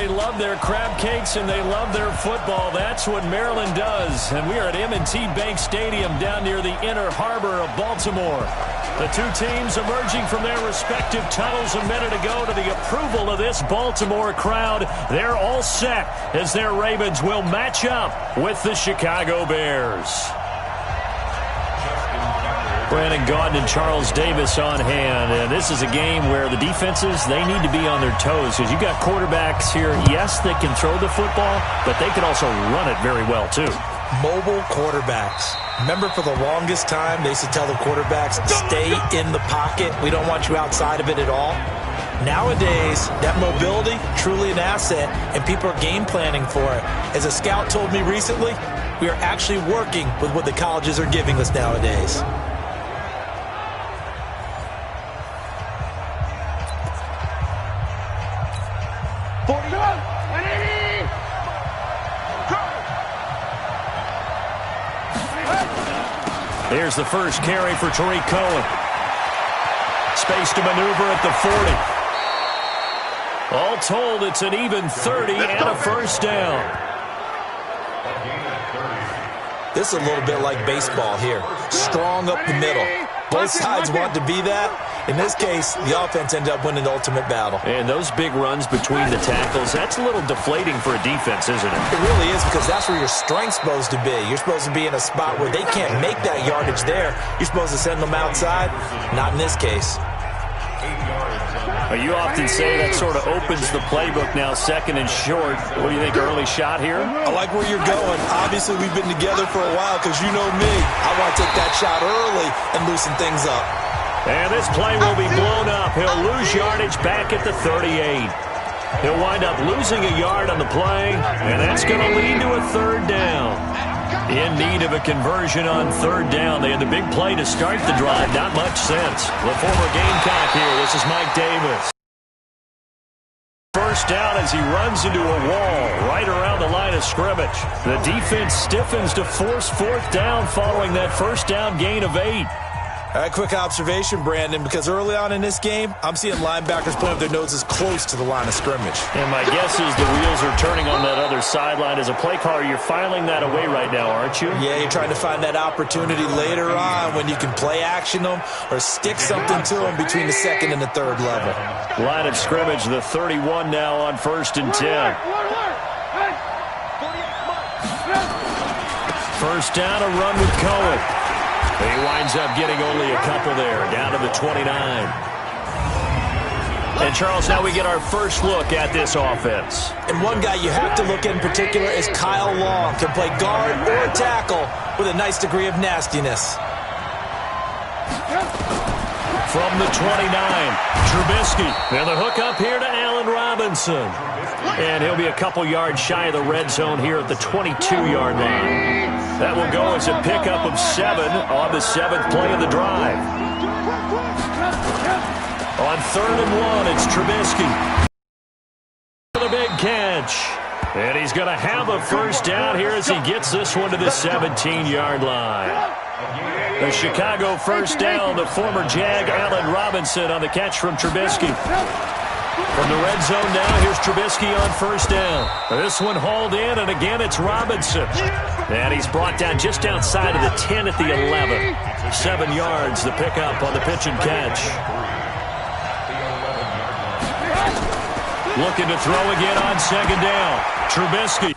they love their crab cakes and they love their football. That's what Maryland does. And we are at M&T Bank Stadium down near the Inner Harbor of Baltimore. The two teams emerging from their respective tunnels a minute ago to the approval of this Baltimore crowd. They're all set as their Ravens will match up with the Chicago Bears. Brandon Gaudin and Charles Davis on hand. And this is a game where the defenses, they need to be on their toes. Because you've got quarterbacks here, yes, they can throw the football, but they can also run it very well, too. Mobile quarterbacks. Remember, for the longest time, they used to tell the quarterbacks, stay in the pocket. We don't want you outside of it at all. Nowadays, that mobility, truly an asset, and people are game planning for it. As a scout told me recently, we are actually working with what the colleges are giving us nowadays. Here's the first carry for Tariq Cohen. Space to maneuver at the 40. All told, it's an even 30 and a first down. This is a little bit like baseball here. Strong up the middle. Both sides want to be that. In this case, the offense ended up winning the ultimate battle. And those big runs between the tackles, that's a little deflating for a defense, isn't it? It really is, because that's where your strength's supposed to be. You're supposed to be in a spot where they can't make that yardage there. You're supposed to send them outside. Not in this case. Well, you often say that sort of opens the playbook now, second and short. What do you think, early shot here? I like where you're going. Obviously, we've been together for a while, because you know me. I want to take that shot early and loosen things up. And this play will be blown up. He'll lose yardage back at the 38. He'll wind up losing a yard on the play, and that's going to lead to a third down. In need of a conversion on third down. They had the big play to start the drive. Not much sense. The former Gamecock here. This is Mike Davis. First down as he runs into a wall right around the line of scrimmage. The defense stiffens to force fourth down following that first down gain of 8. All right, quick observation, Brandon, because early on in this game, I'm seeing linebackers playing with their noses close to the line of scrimmage. And my guess is the wheels are turning on that other sideline. As a play caller, you're filing that away right now, aren't you? Yeah, you're trying to find that opportunity later on when you can play action them or stick something to them between the second and the third level. Line of scrimmage, the 31 now on 1st and 10. First down, a run with Cohen. He winds up getting only a couple there, down to the 29. And, Charles, now we get our first look at this offense. And one guy you have to look at in particular is Kyle Long. Can play guard or tackle with a nice degree of nastiness. From the 29, Trubisky. And the hook up here to Allen Robinson. And he'll be a couple yards shy of the red zone here at the 22-yard line. That will go as a pickup of 7 on the 7th play of the drive. On 3rd and 1, it's Trubisky. The big catch. And he's going to have a first down here as he gets this one to the 17-yard line. The Chicago first down, the former Jag Allen Robinson on the catch from Trubisky. From the red zone now, here's Trubisky on first down. This one hauled in, and again it's Robinson. And he's brought down just outside of the 10 at the 11. 7 yards, the pickup on the pitch and catch. Looking to throw again on second down. Trubisky.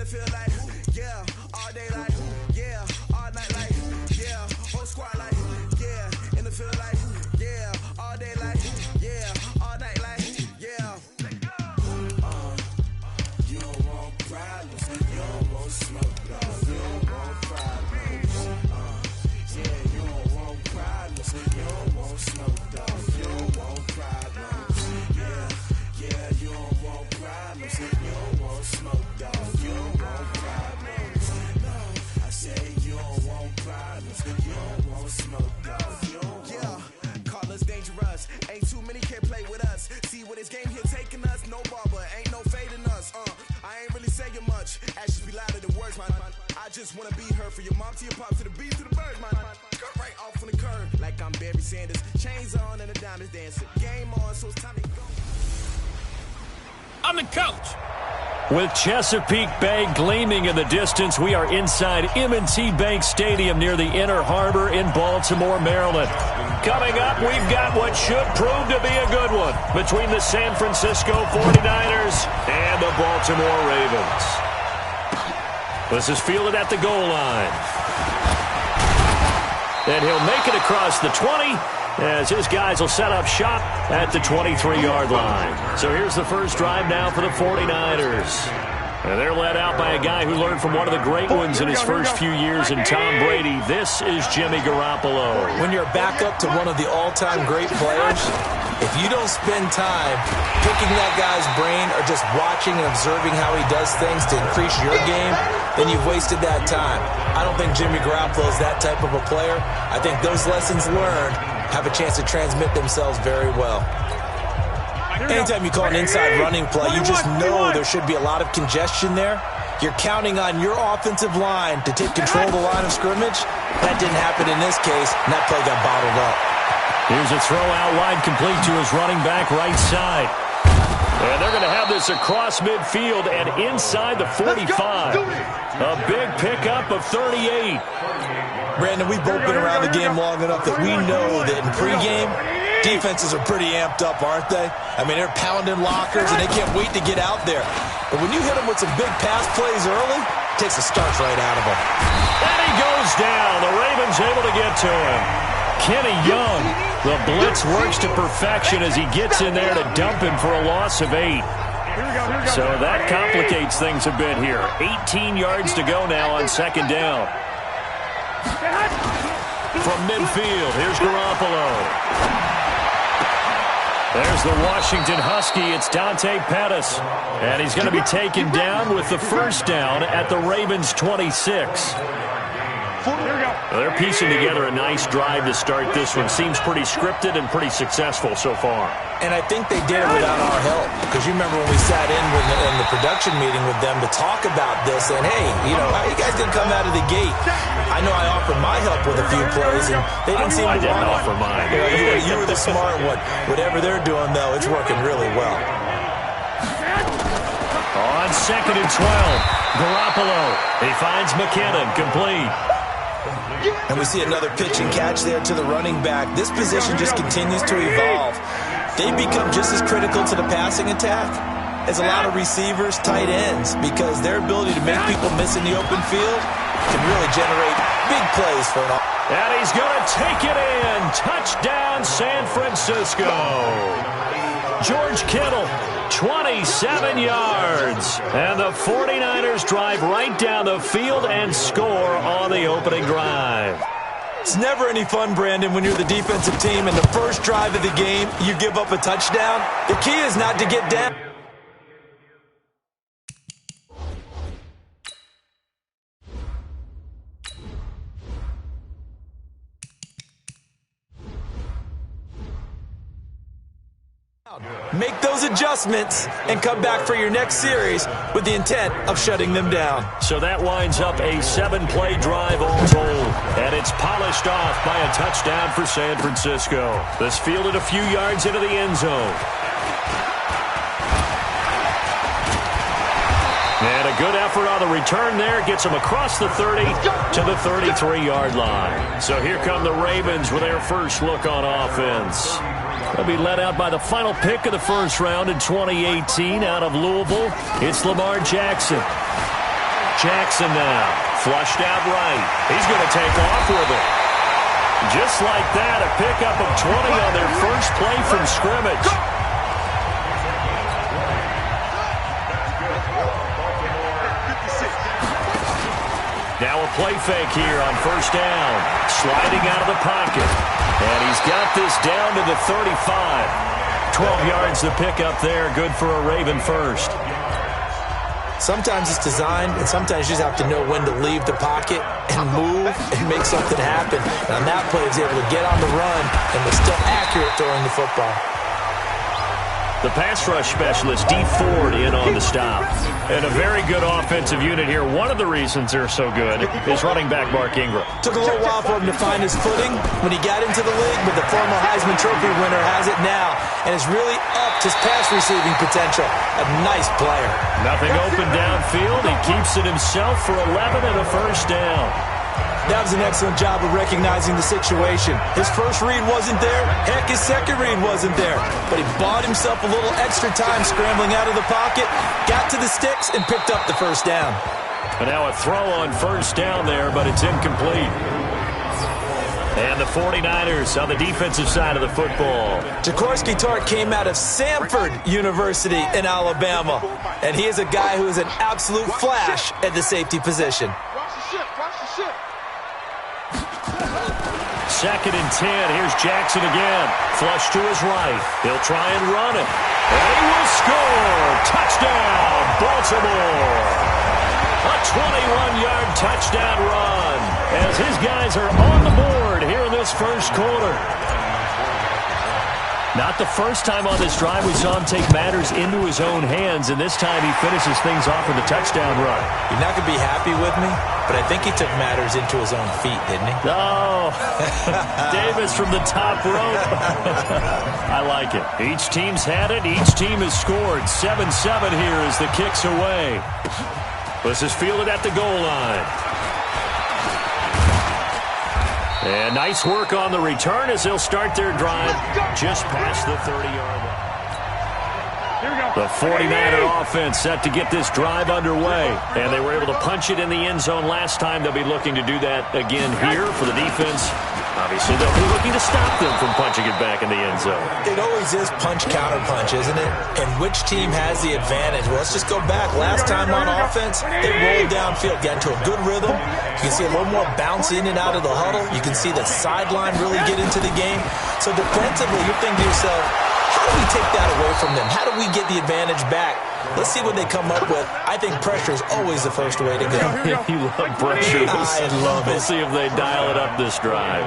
Feel like, yeah, all day like, yeah, all night like, yeah, whole squad like, saying much. Actions be louder than words, man. I just wanna be her for your mom to your pop to the beat to the birds, man. Cut right off on the curb like I'm Barry Sanders. Chains on and the diamonds dancing. Game on, so it's time to go. I'm the coach. With Chesapeake Bay gleaming in the distance, we are inside M&T Bank Stadium near the Inner Harbor in Baltimore, Maryland. Coming up, we've got what should prove to be a good one between the San Francisco 49ers and the Baltimore Ravens. This is fielded at the goal line. And he'll make it across the 20 as his guys will set up shop at the 23-yard line. So here's the first drive now for the 49ers. And they're led out by a guy who learned from one of the great ones in his first few years in Tom Brady. This is Jimmy Garoppolo. When you're back up to one of the all-time great players, if you don't spend time picking that guy's brain or just watching and observing how he does things to increase your game, then you've wasted that time. I don't think Jimmy Garoppolo is that type of a player. I think those lessons learned have a chance to transmit themselves very well. Anytime you call an inside running play, you just know there should be a lot of congestion there. You're counting on your offensive line to take control of the line of scrimmage. That didn't happen in this case, and that play got bottled up. Here's a throw out wide, complete to his running back right side. And they're going to have this across midfield and inside the 45. A big pickup of 38. Brandon, we've both been around the game long enough that we know that in pregame, defenses are pretty amped up, aren't they? I mean, they're pounding lockers, and they can't wait to get out there. But when you hit them with some big pass plays early, it takes the starch right out of them. And he goes down. The Ravens able to get to him. Kenny Young, the blitz works to perfection as he gets in there to dump him for a loss of 8. So that complicates things a bit here. 18 yards to go now on second down. From midfield, here's Garoppolo. There's the Washington Husky. It's Dante Pettis. And he's going to be taken down with the first down at the Ravens' 26. They're piecing together a nice drive to start this one. Seems pretty scripted and pretty successful so far. And I think they did it without our help. Because you remember when we sat in the production meeting with them to talk about this, and hey, you know, how you guys didn't come out of the gate? I know I offered my help with a few plays, and they didn't seem to want it. I didn't offer mine. You were the smart one. Whatever they're doing, though, it's working really well. On second and 12, Garoppolo. He finds McKinnon, complete. And we see another pitch and catch there to the running back. This position just continues to evolve. They become just as critical to the passing attack as a lot of receivers, tight ends, because their ability to make people miss in the open field can really generate big plays for an offense. And he's going to take it in. Touchdown, San Francisco. George Kittle, 27 yards. And the 49ers drive right down the field and score on the opening drive. It's never any fun, Brandon, when you're the defensive team and the first drive of the game, you give up a touchdown. The key is not to get down. Make those adjustments and come back for your next series with the intent of shutting them down. So that winds up a 7-play drive all told, and it's polished off by a touchdown for San Francisco. This fielded a few yards into the end zone. And a good effort on the return there gets them across the 30 to the 33-yard line. So here come the Ravens with their first look on offense. They'll be led out by the final pick of the first round in 2018 out of Louisville. It's Lamar Jackson. Jackson now, flushed out right. He's going to take off with it. Just like that, a pickup of 20 on their first play from scrimmage. Now a play fake here on first down. Sliding out of the pocket. And he's got this down to the 35. 12 yards to pick up there. Good for a Raven first. Sometimes it's designed, and sometimes you just have to know when to leave the pocket and move and make something happen. And on that play, he was able to get on the run and was still accurate throwing the football. The pass rush specialist, D. Ford, in on the stop. And a very good offensive unit here. One of the reasons they're so good is running back Mark Ingram. Took a little while for him to find his footing when he got into the league, but the former Heisman Trophy winner has it now and has really upped his pass receiving potential. A nice player. Nothing open downfield. He keeps it himself for 11 and a first down. That was an excellent job of recognizing the situation. His first read wasn't there. Heck, his second read wasn't there. But he bought himself a little extra time scrambling out of the pocket, got to the sticks, and picked up the first down. And now a throw on first down there, but it's incomplete. And the 49ers on the defensive side of the football. Jaworski Tartt came out of Samford University in Alabama. And he is a guy who is an absolute flash at the safety position. Second and 10. Here's Jackson again. Flush to his right. He'll try and run it. And he will score. Touchdown, Baltimore. A 21-yard touchdown run as his guys are on the board here in this first quarter. Not the first time on this drive we saw him take matters into his own hands, and this time he finishes things off with a touchdown run. You're not going to be happy with me, but I think he took matters into his own feet, didn't he? Oh, Davis from the top rope. I like it. Each team's had it. Each team has scored. 7-7 here as the kick's away. This is fielded at the goal line. And nice work on the return as they'll start their drive just past the 30-yard line. The 49er offense set to get this drive underway. And they were able to punch it in the end zone last time. They'll be looking to do that again here for the defense. Obviously, they'll be looking to stop them from punching it back in the end zone. It always is punch-counter-punch, isn't it? And which team has the advantage? Well, let's just go back. Last time on offense, they rolled downfield, got into a good rhythm. You can see a little more bounce in and out of the huddle. You can see the sideline really get into the game. So defensively, you're thinking to yourself, how do we take that away from them? How do we get the advantage back? Let's see what they come up with. I think pressure is always the first way to go. You love pressure. I love it. We'll see if they dial it up this drive.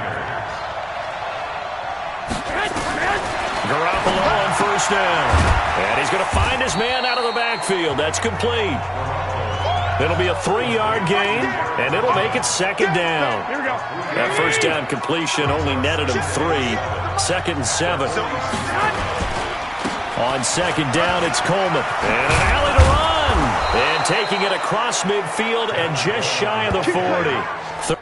Garoppolo on first down. And he's going to find his man out of the backfield. That's complete. It'll be a 3-yard gain, and it'll make it second down. That first down completion only netted him 3. Second and 7. On second down, it's Coleman. And an alley to run. And taking it across midfield and just shy of the 40.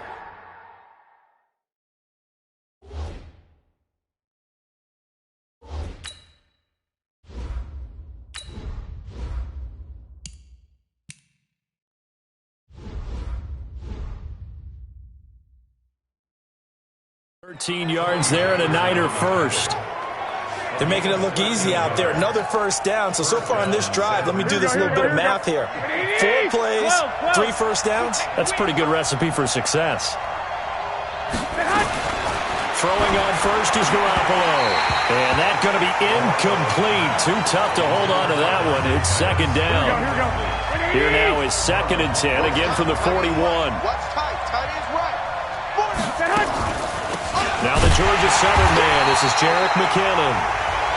13 yards there and a Niner first. They're making it look easy out there. Another first down. So far on this drive, let me do this little bit of math here. 4 plays, 3 first downs. That's a pretty good recipe for success. Throwing on first is Garoppolo. And that's going to be incomplete. Too tough to hold on to that one. It's second down. Here now is second and 10, again from the 41. Now the Georgia Southern man. This is Jerick McKinnon.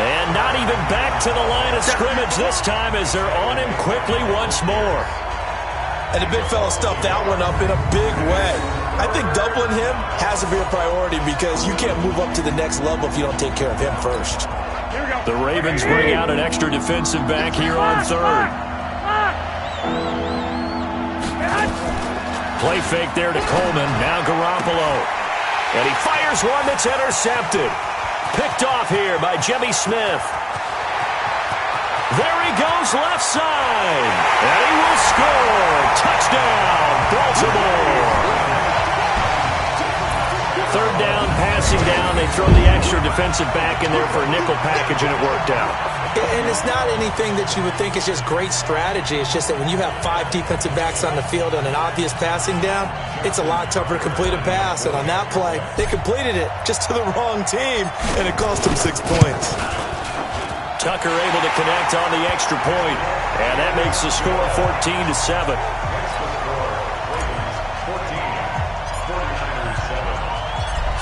And not even back to the line of scrimmage this time as they're on him quickly once more. And the big fella stuffed that one up in a big way. I think doubling him has to be a priority because you can't move up to the next level if you don't take care of him first. The Ravens bring out an extra defensive back here on third. Play fake there to Coleman. Now Garoppolo. And he fires one that's intercepted. Picked off here by Jimmy Smith. There he goes left side. And he will score. Touchdown, Baltimore. Third down, passing down. They throw the extra defensive back in there for a nickel package, and it worked out. And it's not anything that you would think is just great strategy. It's just that when you have 5 defensive backs on the field and an obvious passing down, it's a lot tougher to complete a pass. And on that play, they completed it just to the wrong team, and it cost them 6 points. Tucker able to connect on the extra point, and that makes the score 14-7.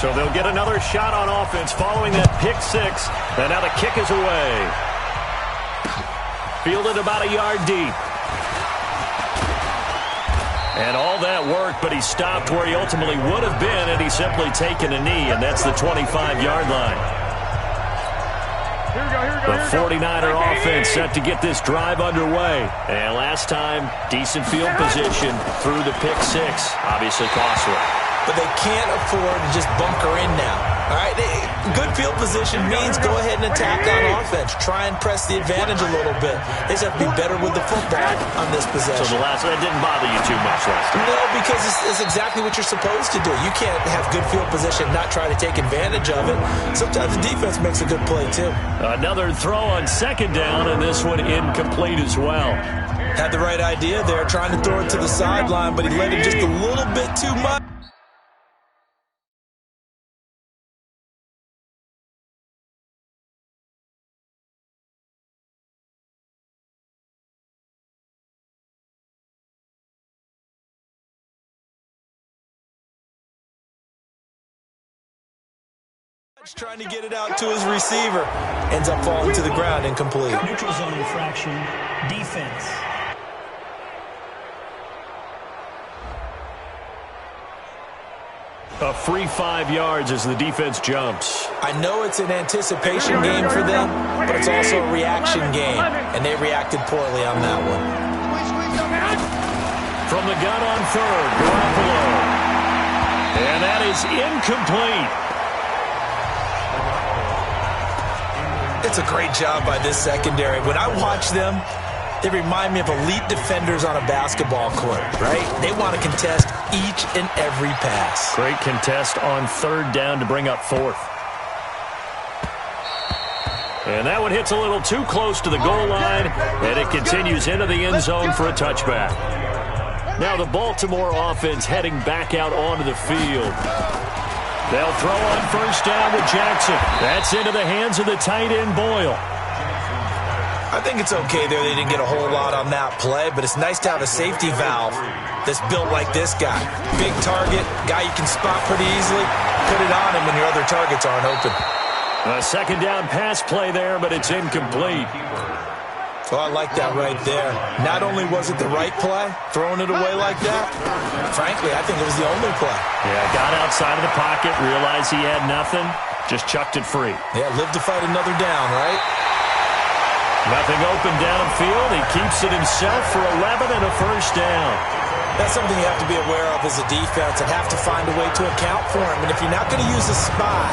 So they'll get another shot on offense following that pick 6, and now the kick is away. fielded about a yard deep. And all that work, but he stopped where he ultimately would have been had he simply taken a knee, and that's the 25-yard line. The 49er offense set to get this drive underway. And last time, decent field position through the pick six. Obviously costly. But they can't afford to just bunker in now. All right, good field position means go ahead and attack on offense. Try and press the advantage a little bit. They just have to be better with the football on this possession. So that didn't bother you too much last time? No, because it's exactly what you're supposed to do. You can't have good field position and not try to take advantage of it. Sometimes the defense makes a good play, too. Another throw on second down, and this one incomplete as well. Had the right idea there, trying to throw it to the sideline, but he let it just a little bit too much. Trying to get it out to his receiver. Ends up falling to the ground, incomplete. Neutral zone infraction, defense. A free 5 yards as the defense jumps. I know it's an anticipation game for them, but it's also a reaction game, and they reacted poorly on that one. From the gun on third, Garoppolo. And that is incomplete. It's a great job by this secondary. When I watch them, they remind me of elite defenders on a basketball court, right? They want to contest each and every pass. Great contest on third down to bring up fourth. And that one hits a little too close to the goal line, and it continues into the end zone for a touchback. Now the Baltimore offense heading back out onto the field. They'll throw on first down with Jackson. That's into the hands of the tight end, Boyle. I think it's okay there. They didn't get a whole lot on that play, but it's nice to have a safety valve that's built like this guy. Big target, guy you can spot pretty easily. Put it on him when your other targets aren't open. A second down pass play there, but it's incomplete. Oh, I like that right there. Not only was it the right play, throwing it away like that, frankly, I think it was the only play. Yeah, got outside of the pocket, realized he had nothing, just chucked it free. Yeah, live to fight another down, right? Nothing open downfield. He keeps it himself for 11 and a first down. That's something you have to be aware of as a defense and have to find a way to account for him. And if you're not going to use a spy,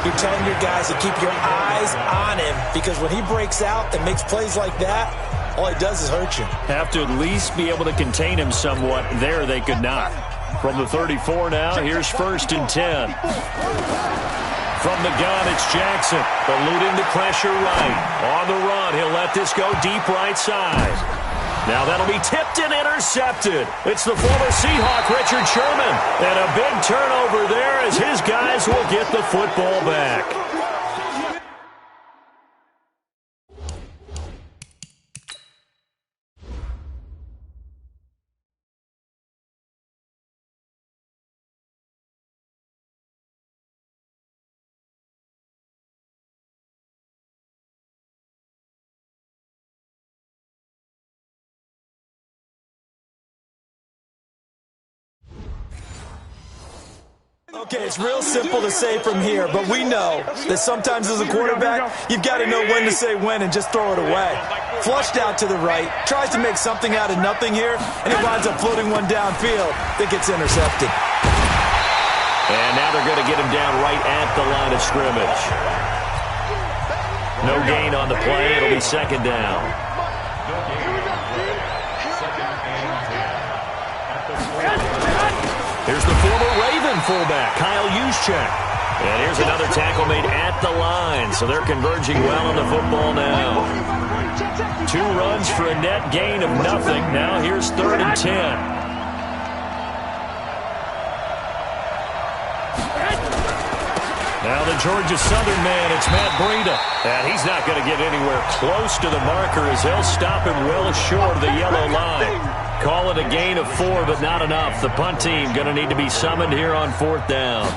you're telling your guys to keep your eyes on him, because when he breaks out and makes plays like that, all he does is hurt you. Have to at least be able to contain him somewhat. There they could not. From the 34 now, here's first and 10. From the gun, it's Jackson, eluding the pressure right. On the run, he'll let this go deep right side. Now that'll be tipped and intercepted. It's the former Seahawk, Richard Sherman. And a big turnover there as his guys will get the football back. Okay, it's real simple to say from here, but we know that sometimes as a quarterback, you've got to know when to say when and just throw it away. Flushed out to the right, tries to make something out of nothing here, and he winds up floating one downfield that gets intercepted. And now they're going to get him down right at the line of scrimmage. No gain on the play. It'll be second down. Here's the former Raven fullback, Kyle Juszczyk. And here's another tackle made at the line, so they're converging well on the football now. 2 runs for a net gain of nothing. Now here's 3rd and 10. Now the Georgia Southern man, it's Matt Breida. And he's not going to get anywhere close to the marker as they'll stop him well short of the yellow line. Call it a gain of 4, but not enough. The punt team going to need to be summoned here on 4th down.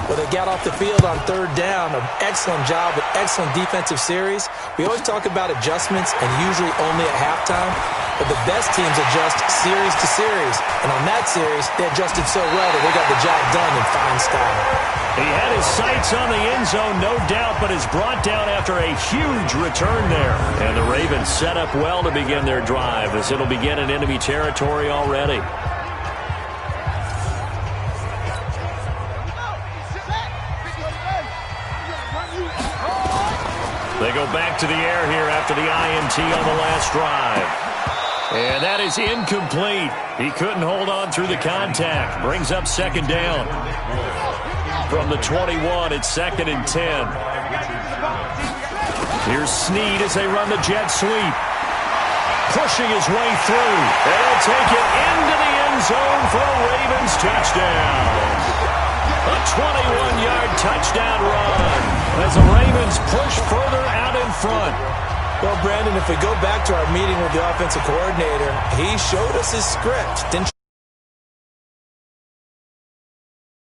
Well, they got off the field on 3rd down. An excellent job at excellent defensive series. We always talk about adjustments and usually only at halftime, but the best teams adjust series to series. And on that series, they adjusted so well that they got the job done in fine style. He had his sights on the end zone, no doubt, but is brought down after a huge return there. And the Ravens set up well to begin their drive, as it'll begin in enemy territory already. They go back to the air here after the INT on the last drive. And that is incomplete. He couldn't hold on through the contact. Brings up second down. From the 21, it's 2nd and 10. Here's Snead as they run the jet sweep. Pushing his way through. And he'll take it into the end zone for a Ravens touchdown. A 21-yard touchdown run as the Ravens push further out in front. Well, Brandon, if we go back to our meeting with the offensive coordinator, he showed us his script. Didn't